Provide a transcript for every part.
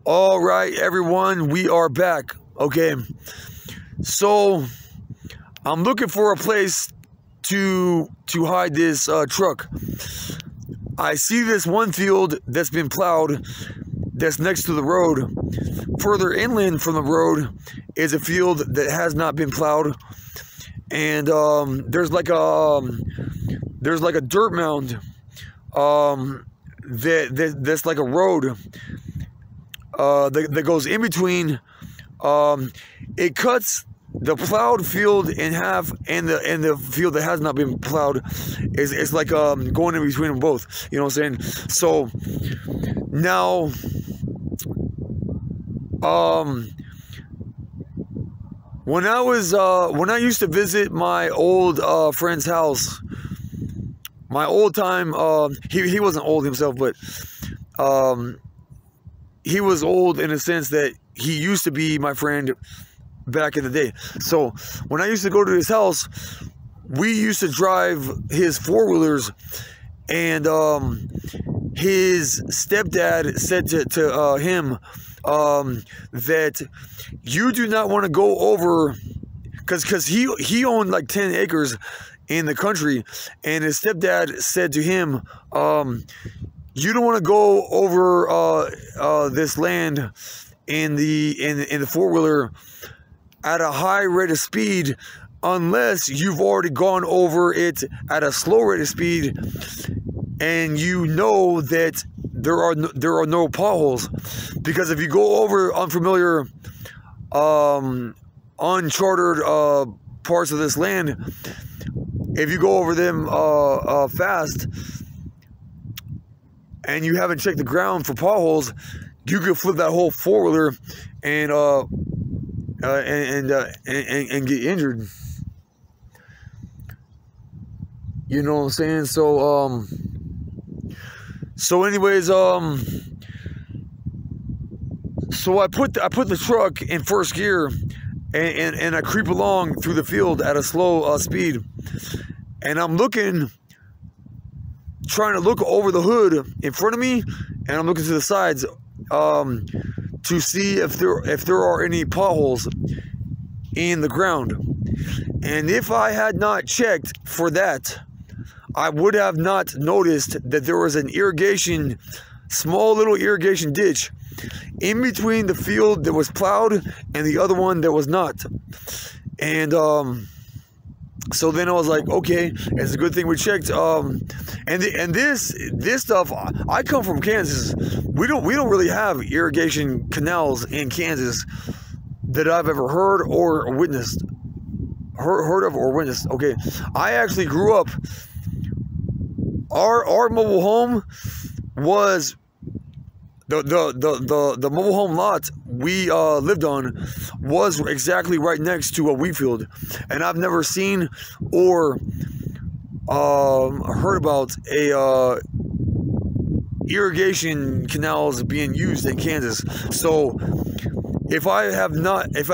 All right, everyone, we are back. Okay, so I'm looking for a place to hide this truck. I see this one field that's been plowed that's next to the road. Further inland from the road is a field that has not been plowed, and there's like a dirt mound that's like a road that goes in between. It cuts the plowed field in half, and the field that has not been plowed is like going in between them both. You know what I'm saying? So now, when I used to visit my old friend's house, my old time, he wasn't old himself, but he was old in a sense that he used to be my friend back in the day. So when I used to go to his house, we used to drive his four-wheelers, and his stepdad said to him that you do not want to go over, because he owned like 10 acres in the country, and his stepdad said to him, you don't want to go over this land in the four-wheeler at a high rate of speed unless you've already gone over it at a slow rate of speed, and you know that there are no potholes. Because if you go over unfamiliar, uncharted parts of this land, if you go over them fast and you haven't checked the ground for potholes, you could flip that whole four-wheeler and get injured. You know what I'm saying? So anyways, so I put the truck in first gear, and I creep along through the field at a slow speed, and I'm trying to look over the hood in front of me, and I'm looking to the sides to see if there are any potholes in the ground. And if I had not checked for that, I would have not noticed that there was an small little irrigation ditch in between the field that was plowed and the other one that was not. And so then I was like, okay, it's a good thing we checked. And this stuff, I come from Kansas. We don't really have irrigation canals in Kansas that I've ever heard or witnessed. Heard of or witnessed. Okay, I actually grew up. Our mobile home was the mobile home lot we lived on was exactly right next to a wheat field, and I've never seen or heard about a irrigation canals being used in Kansas. So if I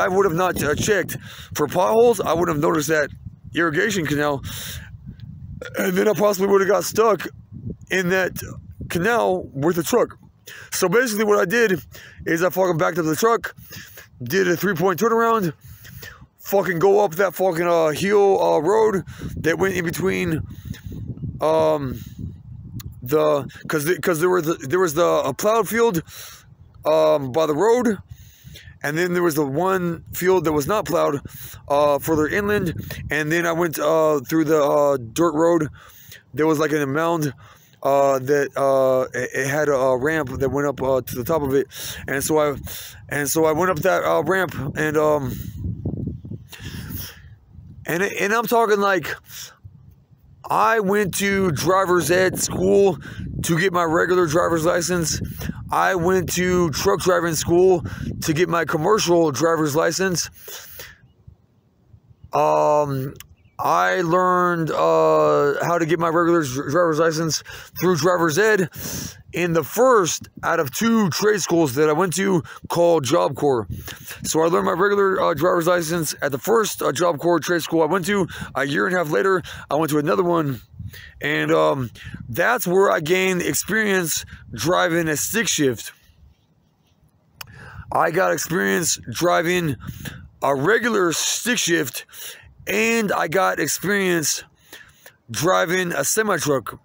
would have not checked for potholes, I would have noticed that irrigation canal, and then I possibly would have got stuck in that canal with the truck. So basically what I did is I fucking backed up the truck, did a 3-point turnaround, fucking go up that fucking hill road that went in between because there was the plowed field by the road, and then there was the one field that was not plowed further inland, and then I went through the dirt road. There was like a mound that it had a ramp that went up to the top of it, and so I went up that ramp, and I'm talking like I went to driver's ed school to get my regular driver's license. I went to truck driving school to get my commercial driver's license. I learned how to get my regular driver's license through driver's ed in the first out of 2 trade schools that I went to called Job Corps. So I learned my regular driver's license at the first Job Corps trade school I went to. A year and a half later, I went to another one, and that's where I gained experience driving a stick shift. I got experience driving a regular stick shift, and I got experience driving a semi-truck.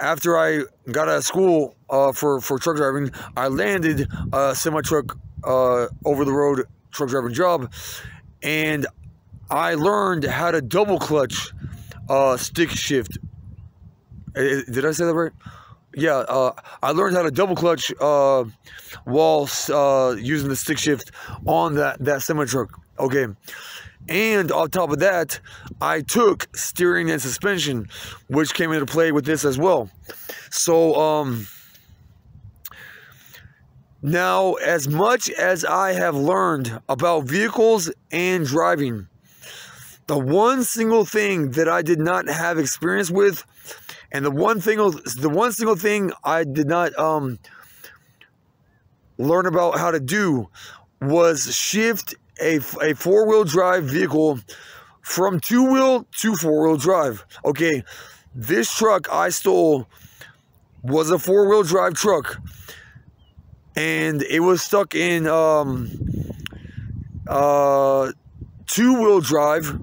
After I got out of school for truck driving, I landed a semi-truck over-the-road truck driving job, and I learned how to double clutch stick shift. Did I say that right? Yeah, I learned how to double clutch while using the stick shift on that semi-truck. Okay. And on top of that, I took steering and suspension, which came into play with this as well. So, now, as much as I have learned about vehicles and driving, the one single thing that I did not have experience with, and the one single thing I did not learn about how to do, was shift a four-wheel drive vehicle from two-wheel to four-wheel drive. Okay, this truck I stole was a four-wheel drive truck, and it was stuck in two-wheel drive,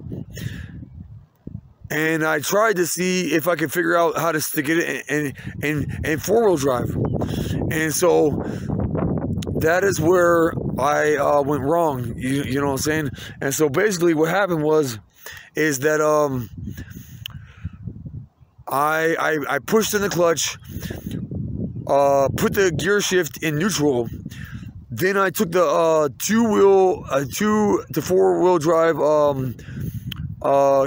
and I tried to see if I could figure out how to stick it in four-wheel drive. And so that is where I went wrong, you know what I'm saying? And so basically what happened is that I pushed in the clutch, put the gear shift in neutral, then I took the two to four-wheel drive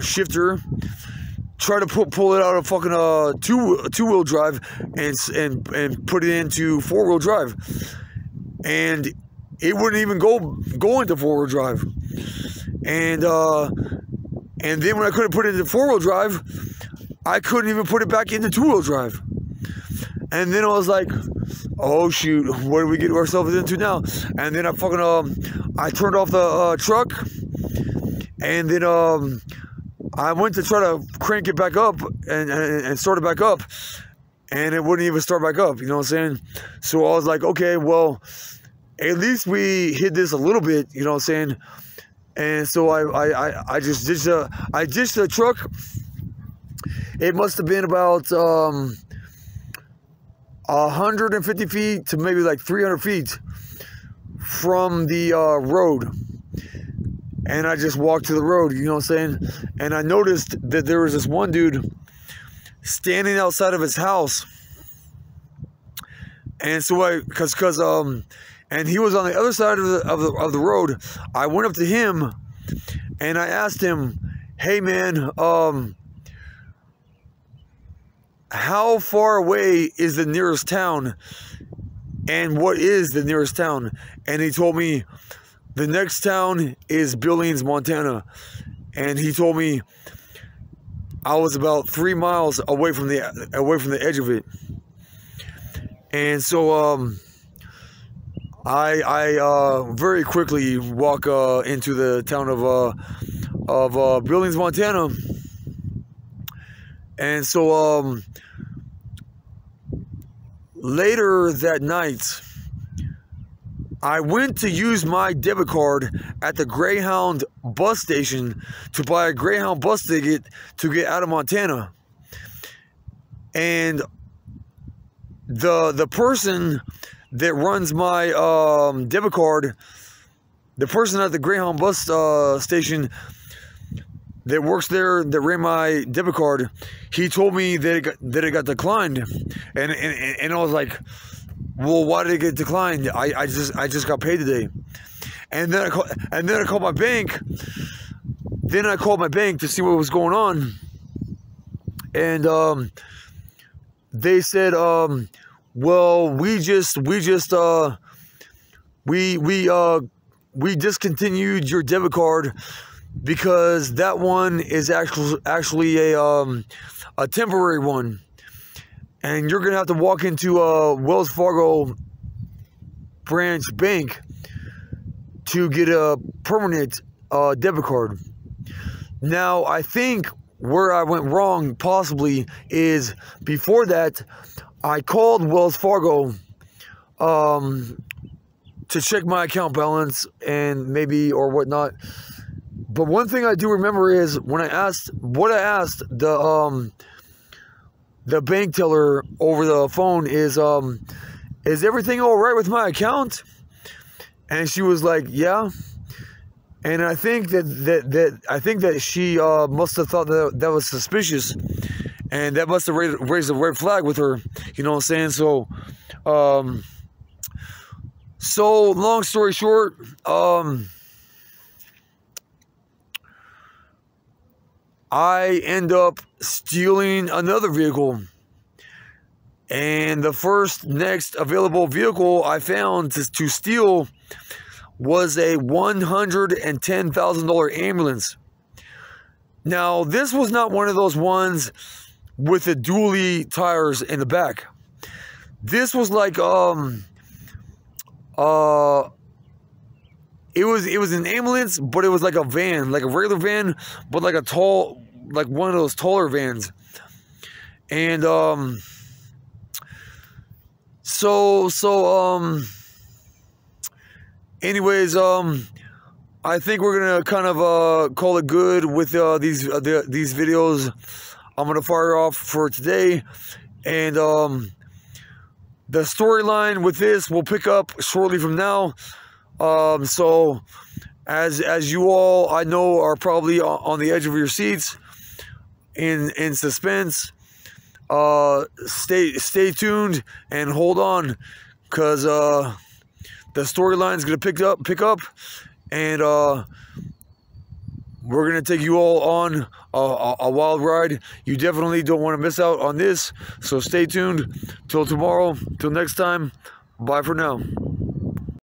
shifter, try to pull it out of fucking two-wheel drive and put it into four-wheel drive, and it wouldn't even go into four-wheel drive. And then when I couldn't put it into four-wheel drive, I couldn't even put it back into two-wheel drive. And then I was like, oh shoot, what do we get ourselves into now? And then I turned off the truck, and then I went to try to crank it back up and start it back up, and it wouldn't even start back up, you know what I'm saying? So I was like, okay, well, at least we hit this a little bit, you know what I'm saying? And so I just ditched the truck. It must have been about 150 feet to maybe like 300 feet from the road. And I just walked to the road, you know what I'm saying? And I noticed that there was this one dude standing outside of his house. And so and he was on the other side of the road. I went up to him and I asked him, hey man, how far away is the nearest town, and what is the nearest town? And he told me the next town is Billings, Montana. And he told me I was about 3 miles away from the edge of it. And so I very quickly walk into the town of Billings, Montana. And so later that night, I went to use my debit card at the Greyhound bus station to buy a Greyhound bus ticket to get out of Montana. And the person that runs my debit card, the person at the Greyhound bus station that works there, that ran my debit card, he told me that it got declined, and I was like, well, why did it get declined? I just got paid today. And then I called my bank. Then I called my bank to see what was going on, and they said, well, we discontinued your debit card because that one is actually a temporary one, and you're gonna have to walk into a Wells Fargo branch bank to get a permanent debit card. Now, I think where I went wrong possibly is before that, I called Wells Fargo to check my account balance and maybe or whatnot. But one thing I do remember is when I asked the bank teller over the phone is everything all right with my account? And she was like, yeah. And I think that she must have thought that was suspicious, and that must have raised a red flag with her. You know what I'm saying? So, so long story short, I end up stealing another vehicle. And the first next available vehicle I found to steal was a $110,000 ambulance. Now, this was not one of those ones with the dually tires in the back. This was like it was an ambulance, but it was like a van, like a regular van, but like a tall, like one of those taller vans. And anyways, I think we're gonna kind of call it good with these videos. I'm gonna fire off for today, and the storyline with this will pick up shortly from now. So as you all I know are probably on the edge of your seats in suspense, stay tuned and hold on, because the storyline is gonna pick up, and we're gonna take you all on a wild ride. You definitely don't want to miss out on this, so stay tuned till tomorrow. Till next time, bye for now.